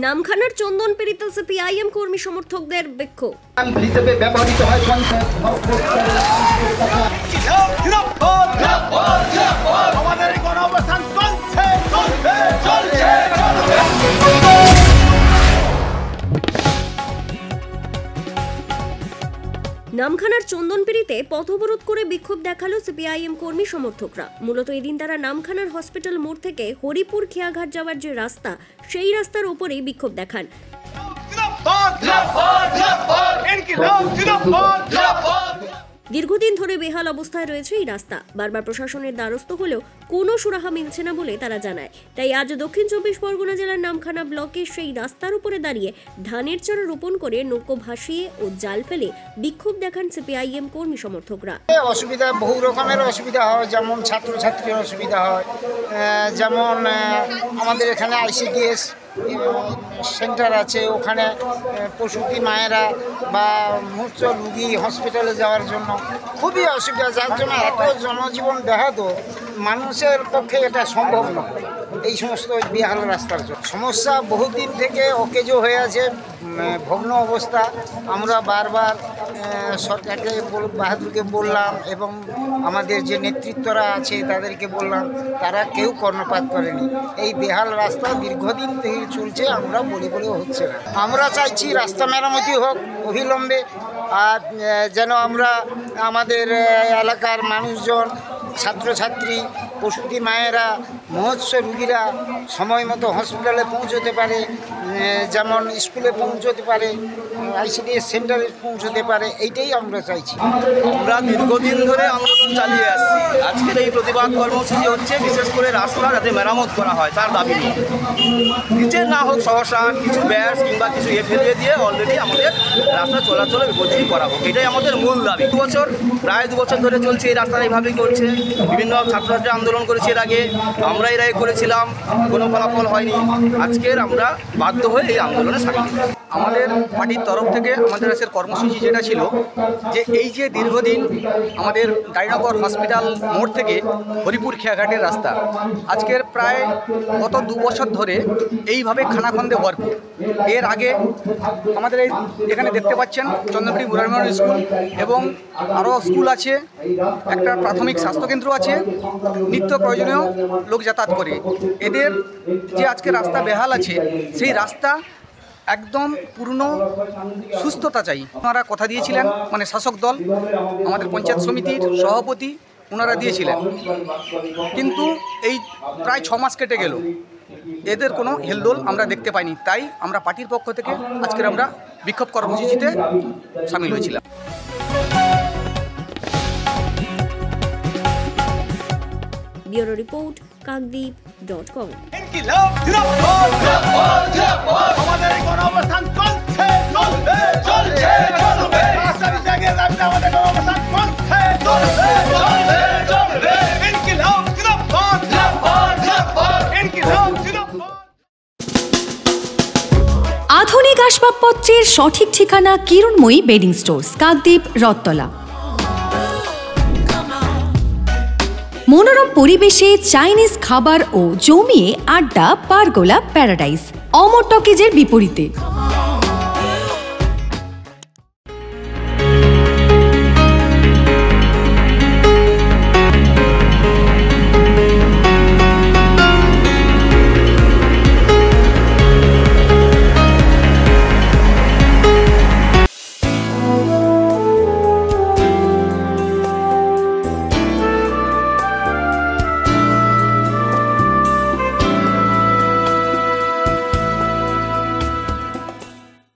নামখানার চন্দনপিড়িতে CPIM কর্মী সমর্থকদের বিক্ষোভ। হিসেবে ব্যবহৃত হয় নামখানার চন্দনপিড়িতে পথ অবরোধ করে বিক্ষোভ দেখালো সিপিআইএম কর্মী সমর্থকরা। মূলত এদিন তারা নামখানার হসপিটাল মোড় থেকে হরিপুর খেয়াঘাট যাওয়ার যে রাস্তা, সেই রাস্তার ওপরেই বিক্ষোভ দেখান। দীর্ঘদিন ধরে বেহাল অবস্থায় রয়েছে এই রাস্তা। বারবার প্রশাসনের দ্বারস্থ হলেও কোনো সুরাহা মিলছে না বলে তারা জানায়। তাই আজ দক্ষিণ 24 পরগনা জেলার নামখানা ব্লকে সেই রাস্তার উপরে দাঁড়িয়ে ধানের চারা রোপণ করে নৌকো ভাসিয়ে ও জাল ফেলে বিক্ষোভ দেখান সিপিআইএম কর্মী সমর্থকরা। অসুবিধা বহু রকমের অসুবিধা হয়, যেমন ছাত্রছাত্রীর অসুবিধা হয়, যেমন আমাদের এখানে আইসিডিএস সেন্টার আছে, ওখানে প্রসূতি মায়েরা বা মূর্ছ রুগী হসপিটালে যাওয়ার জন্য খুবই অসুবিধা, যার জন্য এত জনজীবন ব্যাহত, মানুষের পক্ষে এটা সম্ভব নয় এই সমস্ত বেহাল রাস্তার জন্য। সমস্যা বহুদিন থেকে অকেজো হয়ে আছে, ভগ্ন অবস্থা। আমরা বারবার সরকারকে বাহাদুরকে বললাম এবং আমাদের যে নেতৃত্বরা আছে তাদেরকে বললাম, তারা কেউ কর্ণপাত করেনি। এই বেহাল রাস্তা দীর্ঘদিন থেকে চলছে, আমরা বলেও হচ্ছে না। আমরা চাইছি রাস্তা মেরামতি হোক অবিলম্বে, আর যেন আমরা আমাদের এলাকার মানুষজন, ছাত্রছাত্রী, প্রসূতি মায়েরা, মহৎস রুগীরা সময় মতো হসপিটালে পৌঁছতে পারে, যেমন স্কুলে পৌঁছতে পারে, আইসিডিএস সেন্টারে পৌঁছতে পারে, এইটাই আমরা চাইছি। আমরা দীর্ঘদিন ধরে আন্দোলন চালিয়ে আসছি। আজকের এই প্রতিবাদ কর্মসূচি হচ্ছে বিশেষ করে রাস্তা যাতে মেরামত করা হয় তার দাবি নিয়ে। নিচে না হোক সমস্যা, কিছু ব্যাস কিংবা কিছু ফেলে দিয়ে অলরেডি আমাদের রাস্তা চলাচলে বিপর্যয় করা হোক, এটাই আমাদের মূল দাবি। প্রায় 2 বছর ধরে চলছে এই রাস্তা, এইভাবেই করছে। বিভিন্ন ছাত্রছাত্রী আন্দোলন করেছে এর আগে, আমরা এর আগে করেছিলাম, কোনো ফলাফল হয়নি। আজকের আমরা বাধ্য হয়ে এই আন্দোলনে সামিল। আমাদের পার্টির তরফ থেকে আমাদের আজকের কর্মসূচি যেটা ছিল যে এই যে দীর্ঘদিন আমাদের গাড়িনগর হসপিটাল মোড় থেকে হরিপুর খেয়াঘাটের রাস্তা, আজকের প্রায় গত 2 বছর ধরে এইভাবে খানাখন্দে ভরপুর। এর আগে আমাদের এখানে দেখতে পাচ্ছেন চন্দনপিড়ি মুরারমোহন স্কুল এবং আরও স্কুল আছে, একটা প্রাথমিক স্বাস্থ্যকেন্দ্র আছে, নিত্য প্রয়োজনীয় লোক যাতায়াত করে। এদের যে আজকে রাস্তা বেহাল আছে, সেই রাস্তা একদম পূর্ণ সুস্থতা চাই। ওনারা কথা দিয়েছিলেন, মানে শাসক দল, আমাদের পঞ্চায়েত সমিতির সভাপতি ওনারা দিয়েছিলেন, কিন্তু এই প্রায় 6 মাস কেটে গেল, এদের কোনো হেলদোল আমরা দেখতে পাইনি। তাই আমরা পার্টির পক্ষ থেকে আজকের আমরা বিক্ষোভ কর্মসূচিতে সামিল হয়েছিলাম। ব্যুরো রিপোর্ট কাকদ্বীপ.com। আধুনিক আসবাবপত্রের সঠিক ঠিকানা কিরণময়ী বেডিং স্টোর্স, কাকদ্বীপ, রথতলা। মনোরম পরিবেশে চাইনিজ খাবার ও জমিয়ে আড্ডা পারগোলা প্যারাডাইস, অমর টকিজের বিপরীতে।